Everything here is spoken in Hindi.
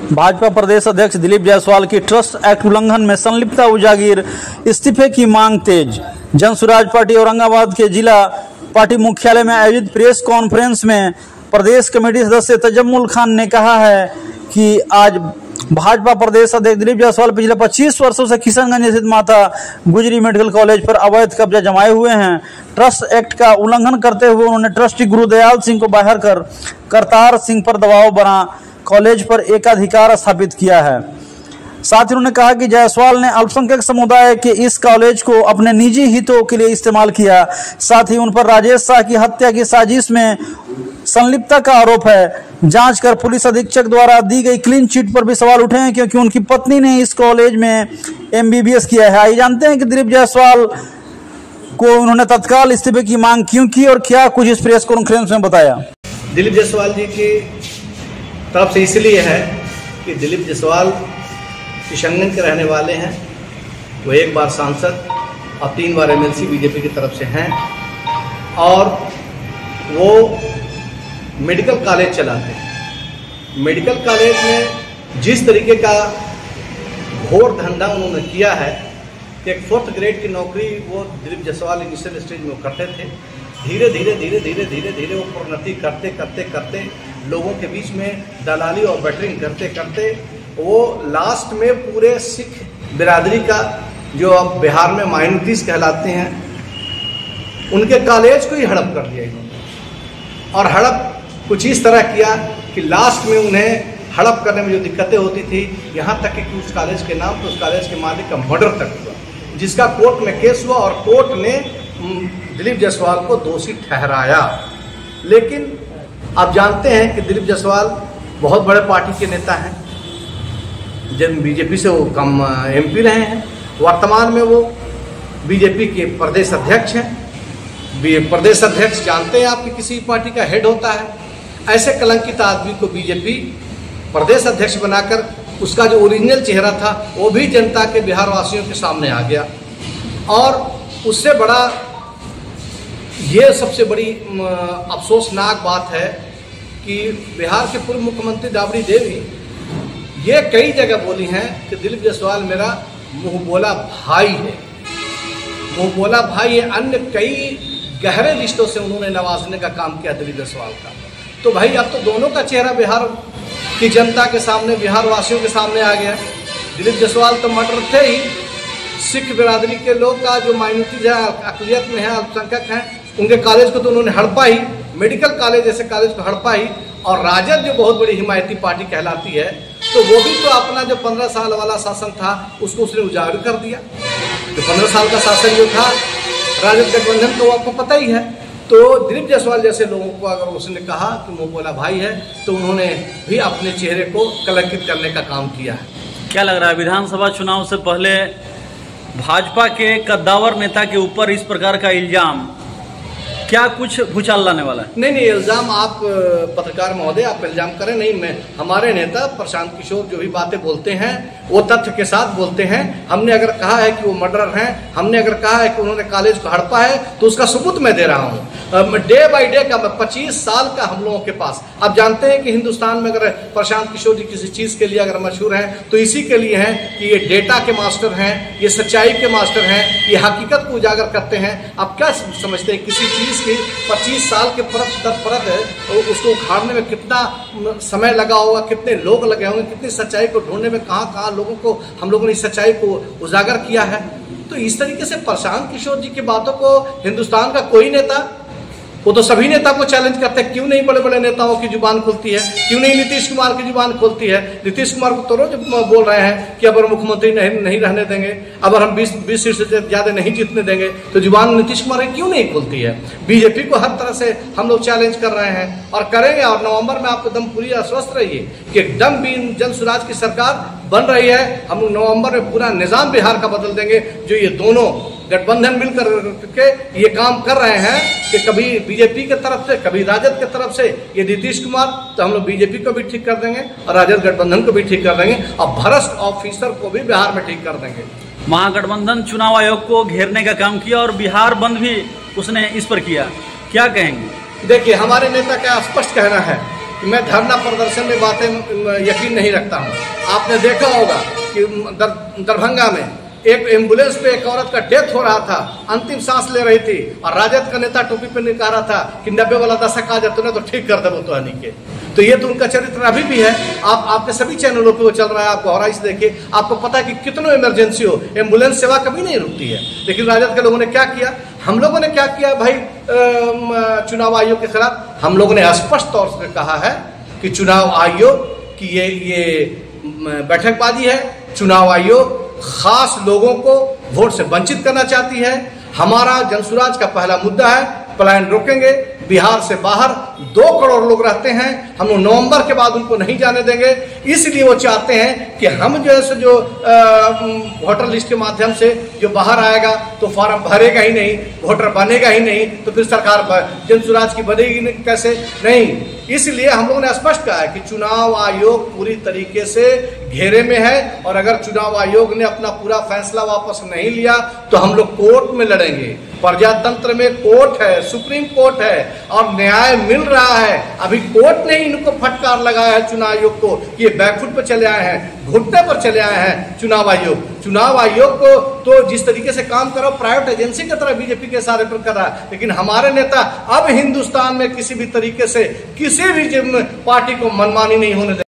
भाजपा प्रदेश अध्यक्ष दिलीप जायसवाल की ट्रस्ट एक्ट उल्लंघन में संलिप्तता उजागर, इस्तीफे की मांग तेज। जनसुराज पार्टी औरंगाबाद के जिला पार्टी मुख्यालय में आयोजित प्रेस कॉन्फ्रेंस में प्रदेश कमेटी सदस्य तजम्मुल खान ने कहा है कि आज भाजपा प्रदेश अध्यक्ष दिलीप जायसवाल पिछले 25 वर्षों से किशनगंज स्थित माता गुजरी मेडिकल कॉलेज पर अवैध कब्जा जमाए हुए हैं। ट्रस्ट एक्ट का उल्लंघन करते हुए उन्होंने ट्रस्टी गुरुदयाल सिंह को बाहर कर करतार सिंह पर दबाव बना कॉलेज पर एकाधिकार स्थापित किया है। साथ ही उन्होंने कहा कि जायसवाल ने अल्पसंख्यक समुदाय के इस कॉलेज को अपने निजी हितों के लिए इस्तेमाल किया। साथ ही उन पर राजेश शाह की हत्या की साजिश में संलिप्तता का आरोप है। जांच कर पुलिस अधीक्षक द्वारा दी गई क्लीन चिट पर भी सवाल उठे हैं, क्योंकि उनकी पत्नी ने इस कॉलेज में MBBS किया है। आइए जानते हैं कि दिलीप जायसवाल को उन्होंने तत्काल इस्तीफे की मांग क्यों की और क्या कुछ इस प्रेस कॉन्फ्रेंस में बताया। दिलीप जायसवाल जी की तरफ से इसलिए है कि दिलीप जायसवाल किशनगंज के रहने वाले हैं। वो एक बार सांसद और 3 बार MLC बीजेपी की तरफ से हैं और वो मेडिकल कॉलेज चलाते हैं। मेडिकल कॉलेज में जिस तरीके का घोर धंधा उन्होंने किया है कि एक 4th ग्रेड की नौकरी वो दिलीप जायसवाल इनिशियल स्टेज में करते थे। धीरे धीरे वो प्रोन्नति करते करते करते लोगों के बीच में दलाली और बैटरिंग करते करते वो लास्ट में पूरे सिख बिरादरी का जो अब बिहार में माइनॉरिटीज कहलाते हैं उनके कॉलेज को ही हड़प कर दिया इन्होंने। और हड़प कुछ इस तरह किया कि लास्ट में उन्हें हड़प करने में जो दिक्कतें होती थी, यहाँ तक कि उस कॉलेज के नाम पर उस कॉलेज के मालिक का मर्डर तक हुआ, जिसका कोर्ट में केस हुआ और कोर्ट ने दिलीप जायसवाल को दोषी ठहराया। लेकिन आप जानते हैं कि दिलीप जायसवाल बहुत बड़े पार्टी के नेता हैं। जब बीजेपी से वो कम MP रहे हैं। वर्तमान में वो बीजेपी के प्रदेश अध्यक्ष हैं। प्रदेश अध्यक्ष जानते हैं आपकी किसी पार्टी का हेड होता है। ऐसे कलंकित आदमी को बीजेपी प्रदेश अध्यक्ष बनाकर उसका जो ओरिजिनल चेहरा था वो भी जनता के बिहार वासियों के सामने आ गया। और उससे बड़ा ये सबसे बड़ी अफसोसनाक बात है कि बिहार के पूर्व मुख्यमंत्री राबड़ी देवी ये कई जगह बोली हैं कि दिलीप जायसवाल मेरा मुँह बोला भाई है। मुँह बोला भाई है। अन्य कई गहरे रिश्तों से उन्होंने नवाजने का काम किया दिलीप जायसवाल का। तो भाई अब तो दोनों का चेहरा बिहार की जनता के सामने, बिहार वासियों के सामने आ गया। दिलीप जायसवाल तो मर्डर थे ही। सिख बिरादरी के लोग का जो माइनॉरिटीज है, अकलियत में है, अल्पसंख्यक हैं, उनके कॉलेज को तो उन्होंने हड़पा ही। मेडिकल कॉलेज जैसे कॉलेज को हड़पा ही। और राजद जो बहुत बड़ी हिमायती पार्टी कहलाती है, तो वो भी तो अपना जो 15 साल वाला शासन था उसको उसने उजागर कर दिया। जो 15 साल का शासन जो था राजद गठबंधन को आपको पता ही है। तो दिलीप जायसवाल जैसे लोगों को अगर उसने कहा कि मुँह बोला भाई है, तो उन्होंने भी अपने चेहरे को कलंकित करने का काम किया है। क्या लग रहा है विधानसभा चुनाव से पहले भाजपा के कद्दावर नेता के ऊपर इस प्रकार का इल्जाम क्या कुछ भूचाल लाने वाला है? नहीं, इल्जाम आप पत्रकार महोदय आप इल्जाम करें नहीं। मैं हमारे नेता प्रशांत किशोर जो भी बातें बोलते हैं वो तथ्य के साथ बोलते हैं। हमने अगर कहा है कि वो मर्डरर हैं, हमने अगर कहा है कि उन्होंने कॉलेज को हड़पा है, तो उसका सबूत मैं दे रहा हूँ। डे बाई डे का 25 साल का हम लोगों के पास। आप जानते हैं कि हिंदुस्तान में अगर प्रशांत किशोर जी किसी चीज़ के लिए अगर मशहूर हैं तो इसी के लिए हैं कि ये डेटा के मास्टर हैं, ये सच्चाई के मास्टर हैं, ये हकीकत को उजागर करते हैं। आप क्या समझते हैं किसी चीज़ की 25 साल के परत दर परत है, तो उसको उखाड़ने में कितना समय लगा होगा, कितने लोग लगे होंगे, कितनी सच्चाई को ढूंढने में कहाँ लोगों को हम लोगों ने इस सच्चाई को उजागर किया है। तो इस तरीके से प्रशांत किशोर जी की बातों को हिंदुस्तान का कोई नेता, वो तो सभी नेता को चैलेंज करते हैं। क्यों नहीं बड़े बड़े नेताओं की जुबान खुलती है? क्यों नहीं नीतीश कुमार की जुबान खुलती है? नीतीश कुमार को तो रोज बोल रहे हैं कि अगर मुख्यमंत्री नहीं रहने देंगे, अगर हम 20 सीट से ज़्यादा नहीं जीतने देंगे, तो जुबान नीतीश कुमार की क्यों नहीं खुलती है? बीजेपी को हर तरह से हम लोग चैलेंज कर रहे हैं और करेंगे। और नवंबर में आप एकदम पूरी आश्वस्त रहिए कि एकदम भी जनसुराज की सरकार बन रही है। हम लोग नवंबर में पूरा निज़ाम बिहार का बदल देंगे। जो ये दोनों गठबंधन मिलकर के ये काम कर रहे हैं कि कभी बीजेपी के तरफ से, कभी राजद के तरफ से, ये नीतीश कुमार, तो हम लोग बीजेपी को भी ठीक कर देंगे और राजद गठबंधन को भी ठीक कर देंगे और भ्रष्ट ऑफिसर को भी बिहार में ठीक कर देंगे। महागठबंधन चुनाव आयोग को घेरने का काम किया और बिहार बंद भी उसने इस पर किया, क्या कहेंगे? देखिए, हमारे नेता का स्पष्ट कहना है कि मैं धरना प्रदर्शन में बातें यकीन नहीं रखता हूँ। आपने देखा होगा कि दरभंगा में एक एम्बुलेंस पे एक औरत का डेथ हो रहा था, अंतिम सांस ले रही थी, और राजद का नेता टोपी पे कह रहा था कि 90 वाला दशक आ जाए तूने तो ठीक कर दे वो तो हनी के। तो ये तो उनका चरित्र अभी भी है। आपके सभी चैनलों पे वो चल रहा है, आप गहराई से देखिए, आपको पता है कि कितनों इमरजेंसी हो, एम्बुलेंस सेवा कभी नहीं रुकती है। लेकिन राजद के लोगों ने क्या किया, हम लोगों ने क्या किया भाई, चुनाव आयोग के खिलाफ हम लोगों ने स्पष्ट तौर से कहा है कि चुनाव आयोग की ये बैठकबाजी है। चुनाव आयोग खास लोगों को वोट से वंचित करना चाहती है। हमारा जनसुराज का पहला मुद्दा है पलायन रोकेंगे। बिहार से बाहर 2 करोड़ लोग रहते हैं, हम लोग नवंबर के बाद उनको नहीं जाने देंगे। इसलिए वो चाहते हैं कि हम जो है जो वोटर लिस्ट के माध्यम से जो बाहर आएगा तो फॉर्म भरेगा ही नहीं, वोटर बनेगा ही नहीं, तो फिर सरकार जनसुराज की बनेगी कैसे? नहीं। इसलिए हम लोगों ने स्पष्ट कहा है कि चुनाव आयोग पूरी तरीके से घेरे में है, और अगर चुनाव आयोग ने अपना पूरा फैसला वापस नहीं लिया तो हम लोग कोर्ट में लड़ेंगे। प्रजातंत्र में कोर्ट है, सुप्रीम कोर्ट है, और न्याय मिल रहा है। अभी कोर्ट ने इनको फटकार लगाया है चुनाव आयोग को कि ये बैकफुट पर चले आए हैं, घुटने पर चले आए हैं चुनाव आयोग। चुनाव आयोग को तो जिस तरीके से काम करो प्राइवेट एजेंसी की तरह बीजेपी के सारे पर कर रहा है, लेकिन हमारे नेता अब हिंदुस्तान में किसी भी तरीके से किसी भी पार्टी को मनमानी नहीं होने देंगे।